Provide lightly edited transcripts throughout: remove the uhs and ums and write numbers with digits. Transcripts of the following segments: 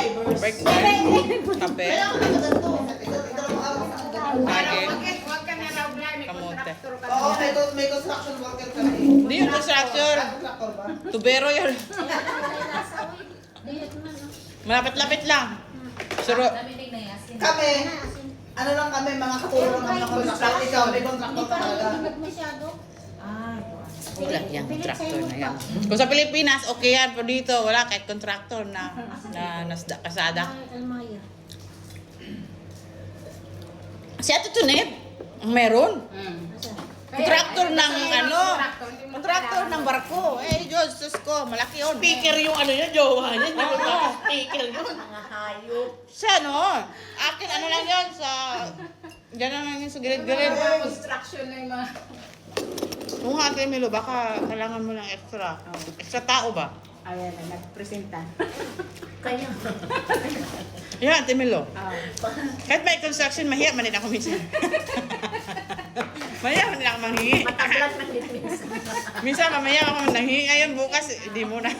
fibers. Break Kape. Kaya ako na ganito. Saging. Huwag ka na raw blind. May Kamote. contractor ka. Oo, may construction worker kami. Hindi yung construction. Contractor ba? Tubero yun. Malapit-lapit lang. Suro. Kami, ano lang kami, mga katulong lang ng construction. Ikaw, may contractor ka talaga. Wala yan, contractor na yan. Kung sa Pilipinas, okay yan. Pero dito, wala kahit contractor na nasda kasada. Si Ate Tuneb, meron. Contractor ng ano, contractor ng barko. Eh, Diyos, sus ko, malaki yun. Speaker yung ano niya, jowa niya. Hindi ko speaker yun. Mga hayop. Siya, no? Akin, ano lang yun, sa... Diyan lang yun sa gilid-gilid. Construction na yung mga... Kung Ate Milo, baka kailangan mo ng extra. Extra tao ba? Ayan na, nagpresenta. Kaya. Yan, Ate Milo. Kahit may construction, mahiya man din ako minsan. Mahiya man din ako manghingi. Matablat ng litwis. Minsan, mamaya ako nanghingi. Ngayon, bukas, hindi mo na.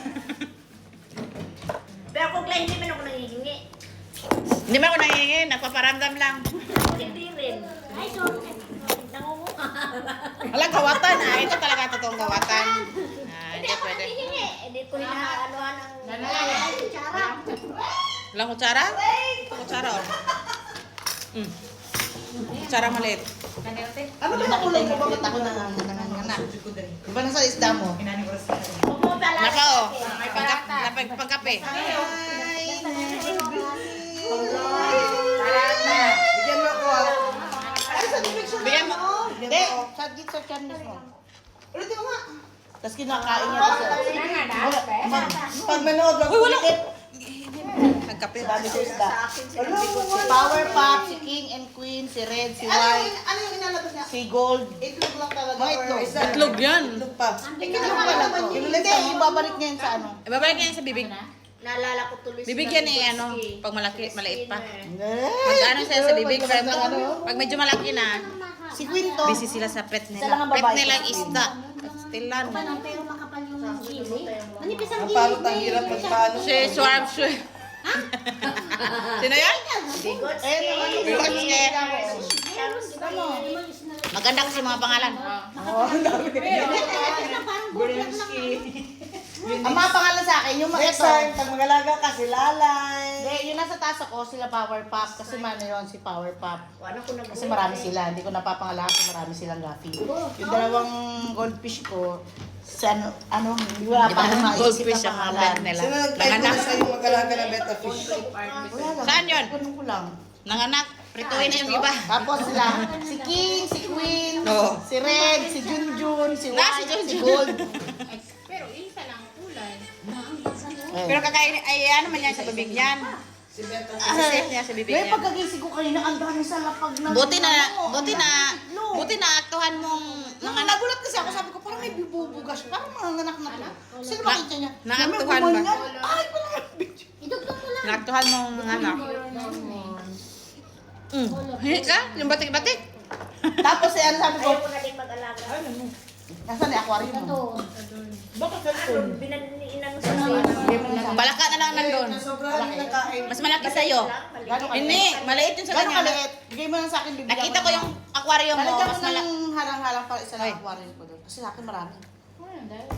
Pero kung kaya hindi man ako nangihingi. Hindi mo ako nanghingi, nagpaparamdam lang. Hindi rin. Ay, sorry. Nangunguha. Wala, gawatan. Ito talaga totoong gawatan. Hindi Hindi ako pwede. nangihingi. Hindi ko hinahaanuhan ng... Ay, kutsara. Walang kutsara? Kutsara, oh. Kutsara maliit. Ano ba yung ulo ko? Bakit ako nanganganak? Diba nasa isda mo? Pumunta lang. Naka, oh. Pagkape. Bigyan mo ako. Ay, sa picture Bigyan mo. Hindi, sa dito sa chan mismo. Ulitin mo nga. Tapos kinakain niya kasi. Pag manood, wag ulit. Pagkape. Dami sa isda. Sa akin sinabi ko. Si Power Pop, si King and Queen, si Red, si White, Ano yung inalabas niya? si Gold. Itlog lang talaga. Mga itlog. Itlog yan. Itlog pa. Itlog pa lang to. Hindi, ibabalik niya yun sa ano. Ibabalik niya yan sa bibig. Naalala ko tuloy Bibigyan sila eh, ni ano, Boski. pag malaki, maliit pa. Hindi. Mag-ano siya sa bibig, pero Ano? pag medyo malaki na, Si Queen to. busy sila sa pet Isa lang nila. ang Pet babae. nila yung isda. Stilan. Pero makapal yung gili. Manipis ang Ang gili. parang ang hirap magpaano. Si Swarm Shui. Sino yan? Bigots. Eh, naman yung Bigots eh. Ano? Maganda kasi mga pangalan. Oh, ang dami. Parang bulat lang. Ang mga pangalan sa akin, yung mga ito. Pag mag-alaga ka, si Lalay. Hindi, yung nasa taas ako, sila Power Pop. Kasi man yun, si Power Pop. Ano ko Kasi marami sila. Hindi ko napapangalakan kasi marami silang gapi. Yung dalawang goldfish ko, sa ano, hindi wala Di pa ba? akong maisip Goldfish na ang mga pangalan. pet nila. Nanganak. mag-alaga na betta fish? Wala lang. Saan yun? Kunin ko lang. Nanganak. Prituin na yung iba. Tapos sila, si King, si Queen, Oo. si Red, si Junjun, si Na, si White, si Junjun. Gold. Pero isa lang ang kulay. Pero kakain, ay ano man yan sa bibig niyan. Sisip niya sa bibig May niya. pagkagising ko kanina, ang dami sa lapag na. Buti na No. aktuhan mong Nung nanganak. nagulat kasi ako, sabi ko, parang may bibubugas. Parang mga anak na to. Sino Na- makita niya? naaktuhan May ba? gumanyan. Ay, parang video. Idugtong mo lang. Naktuhan mong nanganak. Hingi ka? Yung batik-batik? Tapos ano sabi ko, Ayaw ko na din mag-alaga. nasaan yung aquarium mo? Bakit ganun? Binaniinan mo sa sila. Balaka na lang nandun. Sobrang nakain. Mas malaki sa'yo. Gano'n Hindi, maliit yun sa Gano'n kanya. kaliit? Bigay mo lang sa akin, bibigyan Nakita ko ko yung aquarium mo. Lalagyan Mas ko malaki. ng harang-harang para isa Ay. lang aquarium ko doon. Kasi sa akin marami.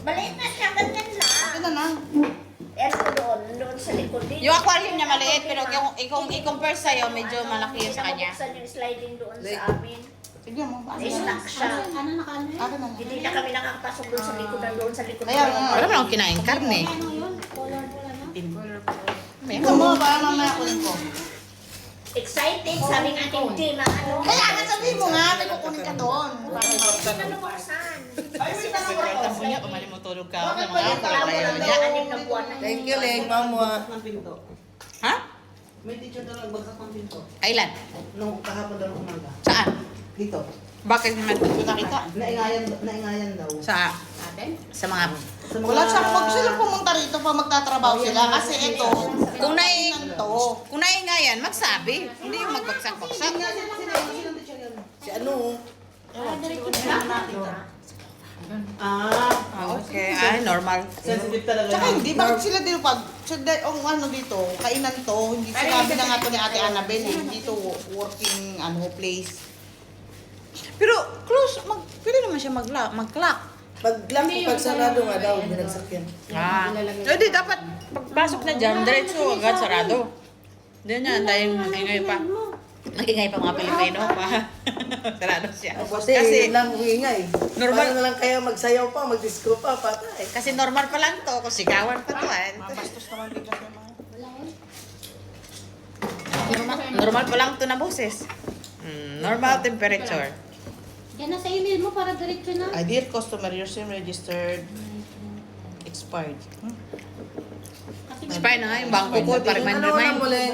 Maliit na siya, ganyan lang. Akin na lang. Yan ko doon sa likod din. Yung aquarium niya maliit, pero kung i-compare sa'yo, medyo malaki yun sa kanya. Nabuksan yung sliding doon sa amin. Tignan mo. May snack siya. Ano nakano yun? Akin na lang. Hindi na kami nakakapasok doon sa likod doon sa likod. Kaya nga. Wala mo akong kinain karne. Ano yun? Color pula na? Ito mo, para mamaya kunin ko. Excited, sabi ng ating team, ano? Kaya nga sabihin mo nga, may kukunin ka doon. Ano buksan? Sekretan mo niya, pumali mo tulog ka. Bakit Mga ba yung ako, tao ayaw na niya. Anim na buwan na. Thank you, Leg. Mamo. Ha? May teacher daw nagbagsak ng pinto. Kailan? Nung kahapon daw ng umaga. Saan? Dito. Bakit naman kita? Naingayan daw. Sa sa mga... Sa mga- Wala siya, huwag sila pumunta rito pa magtatrabaho sila. Kasi ito, Kung nai... to. Kung naingayan, magsabi. Hindi yung magbagsak-bagsak. Sino teacher yun? Si ano? Ewan, siguro na natin to. Okay, ay, normal. Sensitive talaga. Tsaka yan. hindi, bakit sila dito pag, ano dito, kainan to, hindi sinabi na nga to ni Ate Annabelle, hindi to working place. Pero, close, pwede naman siya mag-clock. Pag sarado nga daw, binagsak yan. Hindi, dapat pagpasok na dyan, diretso agad sarado. Hindi niya, tayong ingay pa. Nag-ingay pa mga Pilipino. Sarado siya. Kasi lang huingay. Normal. Paano na lang kaya magsayaw pa, mag-disco pa, patay. Kasi normal pa lang to, kung sigawan pa to. Bastos naman bigla sa mga. Normal pa lang to na boses. Normal temperature. Yan na sa email mo para diretso na. Dear customer, your SIM registered expired. Spy na nga yung bangko ko, pa-remind. Ano na mo, Len?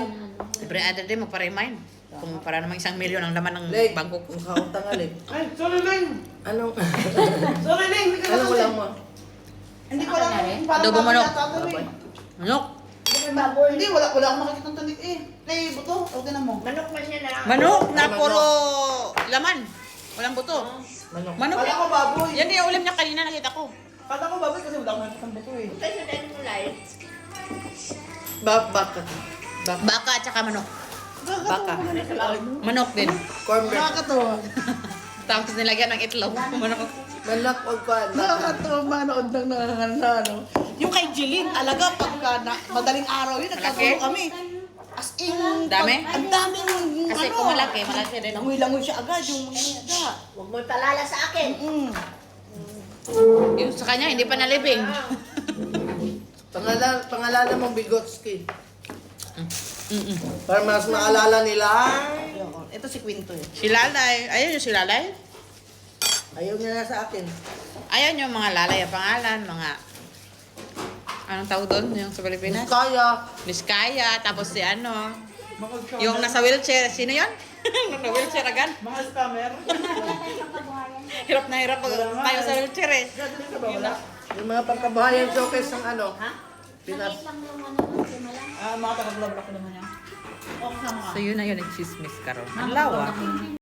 Every other day, magpa-remind. Kung para namang 1 milyon ang laman ng Leg, bangko ko. mukhautang nga, Leg. Ay, sorry Neng! Anong, Sorry Neng! Hindi ka anong kasi. ulam mo? Hindi ko alam kung paano Adobo manok. tatawin. Manok. Hindi, wala akong makikita ng tanik eh. Play, buto, okay na mo. Manok man yan na. Manok na puro laman. Walang buto. Manok. Manok. Kala ko baboy. Yan yung ulam niya kanina nakita ko. Kala ko baboy kasi wala akong makikita ng buto eh. Kasi dahil mo live. Baka. Baka at saka manok. Baka. Manok din. Cornbread. Nakakatawa. Tapos nilagyan ng itlog. Manok. Manok o kuan. Nakakatawa manood ng ano. Yung kay Jeline talaga pagka madaling araw yun, nagkakaroon kami. As in, Dami? Ang daming Kasi kung malaki din. Langoy-langoy siya agad yung mga isda. Huwag mo palala sa akin. Yung sa kanya, hindi pa nalibing. Pangalala mong Bigotski. Para mas maalala nila. Ito si Quinto eh. Si Lalay. Ayun yung si Lalay. Ayaw niya na sa akin. Ayun yung mga Lalay ang pangalan. Mga... Anong tawag doon? Yung sa Pilipinas? Kaya. Miskaya. Tapos si ano... Yung nasa wheelchair. Sino yun? Nasa wheelchair agad. Mga scammer. Hirap na hirap pag tayo sa wheelchair eh. Yung mga pagkabahayan showcase ng ano. Maliit lang yung ano, lima lang. Mga taga-vlog naman yan. So yun na yun, nag-chismis ka ron. Ang lawa.